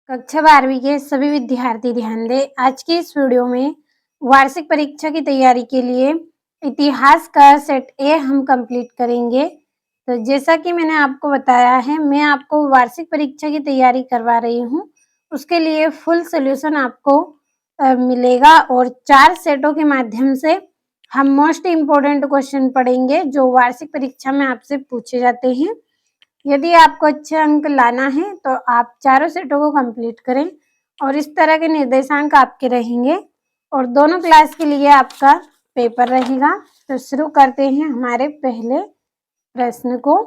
कक्षा 12वीं के सभी विद्यार्थी ध्यान दें। आज की इस वीडियो में वार्षिक परीक्षा की तैयारी के लिए इतिहास का सेट ए हम कंप्लीट करेंगे। तो जैसा कि मैंने आपको बताया है, मैं आपको वार्षिक परीक्षा की तैयारी करवा रही हूँ। उसके लिए फुल सोल्यूशन आपको मिलेगा और 4 सेटों के माध्यम से हम मोस्ट इम्पोर्टेंट क्वेश्चन पढ़ेंगे जो वार्षिक परीक्षा में आपसे पूछे जाते हैं। यदि आपको अच्छे अंक लाना है तो आप चारों सेटों को कंप्लीट करें और इस तरह के निर्देशांक आपके रहेंगे और दोनों क्लास के लिए आपका पेपर रहेगा। तो शुरू करते हैं हमारे पहले प्रश्न को।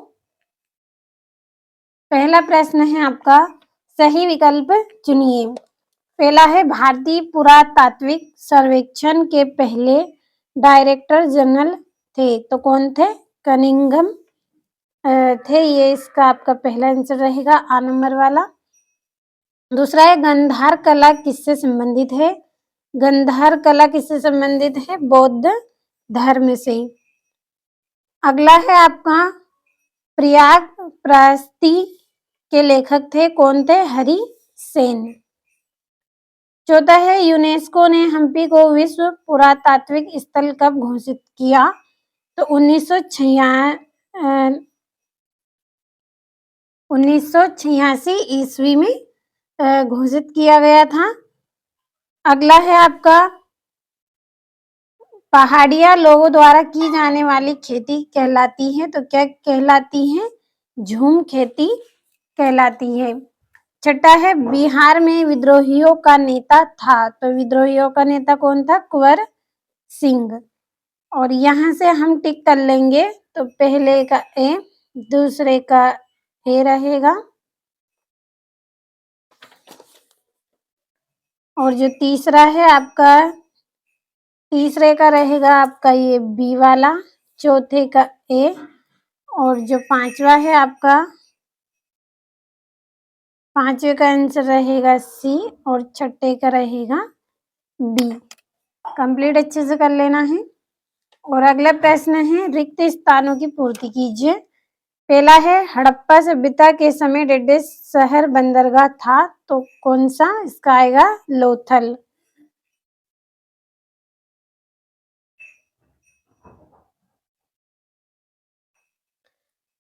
पहला प्रश्न है आपका, सही विकल्प चुनिए। पहला है, भारतीय पुरातात्विक सर्वेक्षण के पहले डायरेक्टर जनरल थे, तो कौन थे? कनिंघम थे। ये इसका आपका पहला आंसर रहेगा, आ नंबर वाला। दूसरा है, गंधार कला किससे संबंधित है? गंधार कला किससे संबंधित है? बौद्ध धर्म से। अगला है आपका, प्रयाग प्रास्ती के लेखक थे, कौन थे? हरि सेन। चौथा है, यूनेस्को ने हम्पी को विश्व पुरातात्विक स्थल कब घोषित किया? तो 1986 ईस्वी में घोषित किया गया था। अगला है आपका, पहाड़िया लोगों द्वारा की जाने वाली खेती कहलाती है, तो क्या कहलाती है? झूम खेती कहलाती है। छठा है, बिहार में विद्रोहियों का नेता था, तो विद्रोहियों का नेता कौन था? कुंवर सिंह। और यहाँ से हम टिक कर लेंगे, तो पहले का ए, दूसरे का ए रहेगा और जो तीसरा है आपका, तीसरे का रहेगा आपका ये बी वाला, चौथे का ए और जो पांचवा है आपका, पांचवे का आंसर रहेगा सी और छठे का रहेगा बी। कंप्लीट अच्छे से कर लेना है। और अगला प्रश्न है, रिक्त स्थानों की पूर्ति कीजिए। पहला है, हड़प्पा सभ्यता के समय डेडेस शहर बंदरगाह था, तो कौन सा? इसका आएगा लोथल।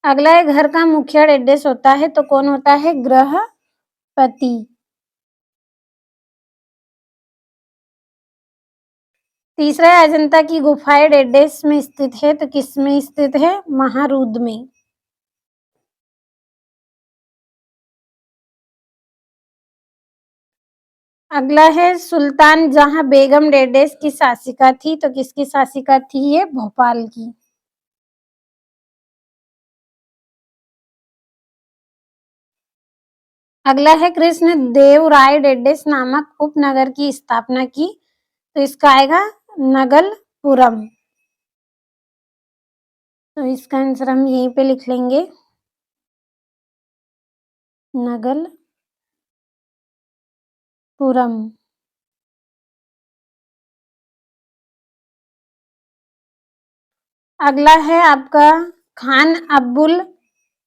अगला है, घर का मुखिया डेडेस होता है, तो कौन होता है? गृहपति। तीसरा है, अजंता की गुफाएं डेडेस में स्थित है, तो किस में स्थित है? महारूद में। अगला है, सुल्तान जहां बेगम डेडेस की शासिका थी, तो किसकी शासिका थी? ये भोपाल की। अगला है, कृष्ण देव राय डेडेस नामक उपनगर की स्थापना की, तो इसका आएगा नगलपुरम। तो इसका आंसर हम यहीं पे लिख लेंगे, नगलपुरम। अगला है आपका, खान अब्दुल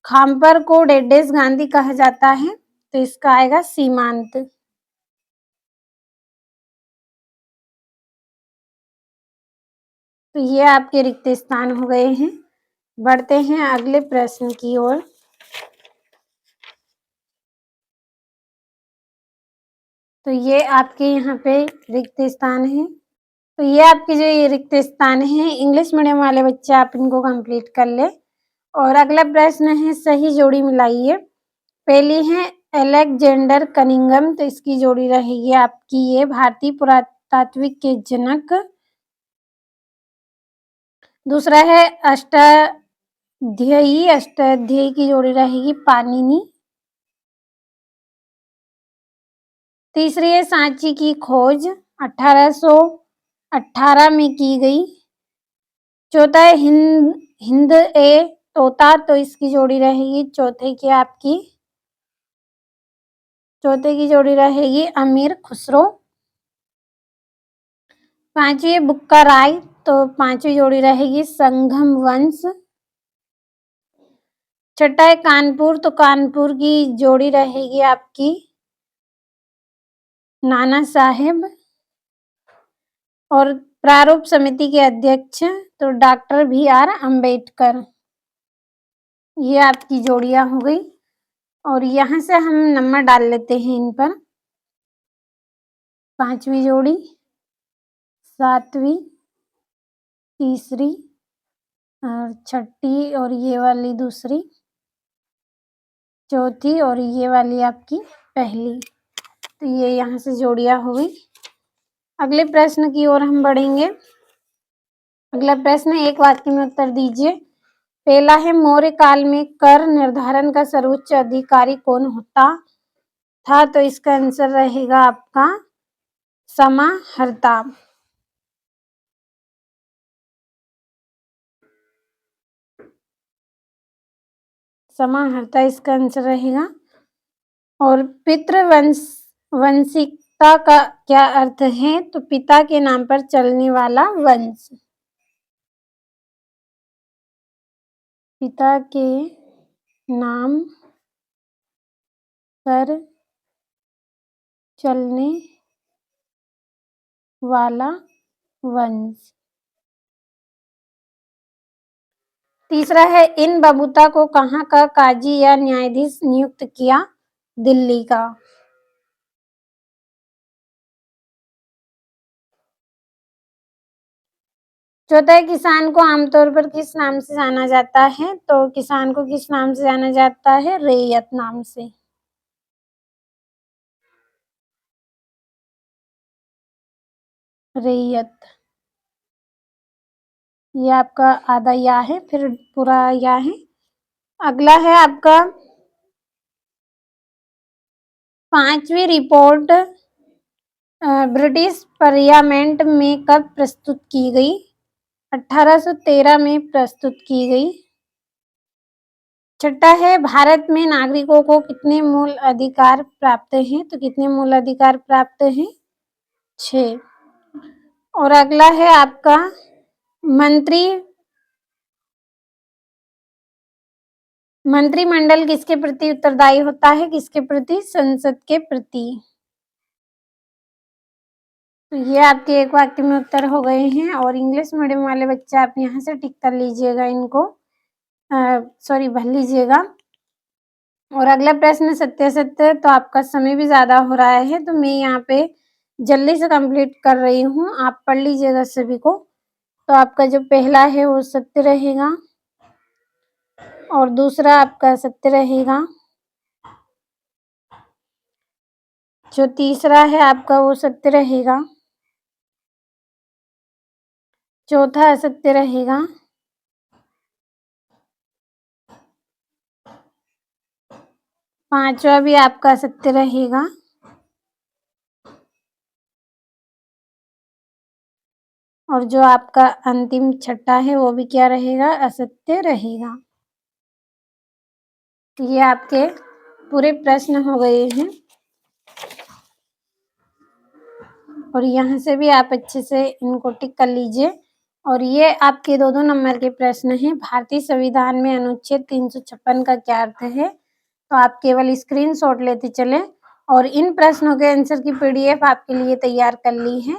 खाम्पर को डेडेस गांधी कहा जाता है, तो इसका आएगा सीमांत। तो ये आपके रिक्त स्थान हो गए हैं। बढ़ते हैं अगले प्रश्न की ओर। तो ये आपके यहाँ पे रिक्त स्थान है। तो ये आपके जो ये रिक्त स्थान है, इंग्लिश मीडियम वाले बच्चे आप इनको कंप्लीट कर ले। और अगला प्रश्न है, सही जोड़ी मिलाइए। पहली है अलेक्जेंडर कनिंघम, तो इसकी जोड़ी रहेगी आपकी ये भारतीय पुरातात्विक के जनक। दूसरा है अष्टाध्यायी की जोड़ी रहेगी पाणिनि। तीसरी है सांची की खोज 1818 में की गई। चौथा है हिंद ए तोता, तो इसकी जोड़ी रहेगी चौथे की जोड़ी रहेगी अमीर खुसरो। पांचवी बुक्का राय, तो पांचवी जोड़ी रहेगी संगम वंश। छठा है कानपुर, तो कानपुर की जोड़ी रहेगी आपकी नाना साहेब। और प्रारूप समिति के अध्यक्ष तो डॉक्टर BR अम्बेडकर। ये आपकी जोड़ियां हो गई। और यहाँ से हम नंबर डाल लेते हैं इन पर। 5वीं जोड़ी, 7वीं, तीसरी और छठी और ये वाली दूसरी, चौथी और ये वाली आपकी पहली। तो ये यहाँ से जोड़ियां हो गई। अगले प्रश्न की ओर हम बढ़ेंगे। अगला प्रश्न, एक वाक्य में उत्तर दीजिए। पहला है, मौर्य काल में कर निर्धारण का सर्वोच्च अधिकारी कौन होता था? तो इसका आंसर रहेगा आपका समाहर्ता। समाहर्ता इसका आंसर रहेगा। और पितृवंशिकता का क्या अर्थ है? तो पिता के नाम पर चलने वाला वंश। पिता के नाम पर चलने वाला वंश। तीसरा है, इन बबूता को कहाँ का काजी या न्यायाधीश नियुक्त किया? दिल्ली का। चौथा है, किसान को आमतौर पर किस नाम से जाना जाता है? तो किसान को किस नाम से जाना जाता है? रैयत नाम से। रैयत। ये आपका आधा या है, फिर पूरा या है। अगला है आपका 5वीं रिपोर्ट ब्रिटिश पार्लियामेंट में कब प्रस्तुत की गई? 1813 में प्रस्तुत की गई। छठा है, भारत में नागरिकों को कितने मूल अधिकार प्राप्त हैं? तो कितने मूल अधिकार प्राप्त हैं? 6। और अगला है आपका मंत्रिमंडल किसके प्रति उत्तरदायी होता है? किसके प्रति? संसद के प्रति। तो ये आपके एक वाक्य में उत्तर हो गए हैं। और इंग्लिश मीडियम वाले बच्चे आप यहाँ से टिक कर लीजिएगा, इनको सॉरी भर लीजिएगा। और अगला प्रश्न सत्य सत्य। तो आपका समय भी ज्यादा हो रहा है, तो मैं यहाँ पे जल्दी से कंप्लीट कर रही हूँ, आप पढ़ लीजिएगा सभी को। तो आपका जो पहला है वो सत्य रहेगा, और दूसरा आपका सत्य रहेगा। जो तीसरा है आपका वो सत्य रहेगा। चौथा असत्य रहेगा। पांचवा भी आपका सत्य रहेगा। और जो आपका अंतिम छठा है वो भी क्या रहेगा? असत्य रहेगा। तो ये आपके पूरे प्रश्न हो गए हैं। और यहाँ से भी आप अच्छे से इनको टिक कर लीजिए। और ये आपके 2-2 नंबर के प्रश्न हैं। भारतीय संविधान में अनुच्छेद 356 का क्या अर्थ है? तो आप केवल स्क्रीनशॉट लेते चले। और इन प्रश्नों के आंसर की PDF आपके लिए तैयार कर ली है,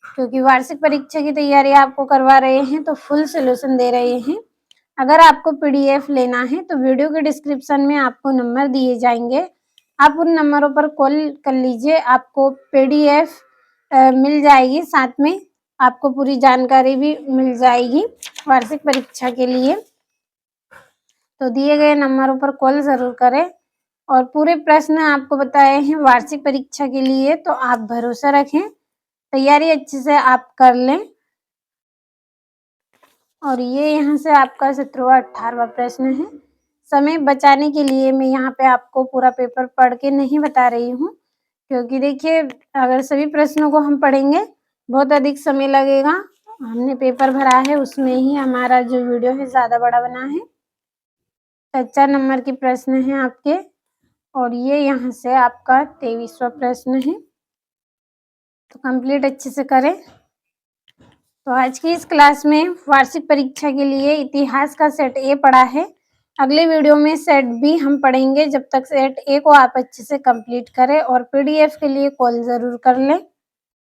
क्योंकि वार्षिक परीक्षा की तैयारी आपको करवा रहे हैं तो फुल सोल्यूशन दे रहे हैं। अगर आपको PDF लेना है तो वीडियो के डिस्क्रिप्शन में आपको नंबर दिए जाएंगे, आप उन नंबरों पर कॉल कर लीजिए, आपको PDF मिल जाएगी। साथ में आपको पूरी जानकारी भी मिल जाएगी वार्षिक परीक्षा के लिए। तो दिए गए नंबरों पर कॉल जरूर करें। और पूरे प्रश्न आपको बताए हैं वार्षिक परीक्षा के लिए, तो आप भरोसा रखें, तैयारी अच्छे से आप कर लें। और ये यहाँ से आपका 17वां 18वां प्रश्न है। समय बचाने के लिए मैं यहाँ पे आपको पूरा पेपर पढ़ के नहीं बता रही हूँ, क्योंकि देखिए अगर सभी प्रश्नों को हम पढ़ेंगे बहुत अधिक समय लगेगा। हमने पेपर भरा है, उसमें ही हमारा जो वीडियो है ज़्यादा बड़ा बना है। 4 नंबर के प्रश्न हैं आपके। और ये यहाँ से आपका 23वां प्रश्न है। तो कंप्लीट अच्छे से करें। तो आज की इस क्लास में वार्षिक परीक्षा के लिए इतिहास का सेट ए पढ़ा है, अगली वीडियो में सेट बी हम पढ़ेंगे। जब तक सेट ए को आप अच्छे से कंप्लीट करें और पीडीएफ के लिए कॉल ज़रूर कर लें।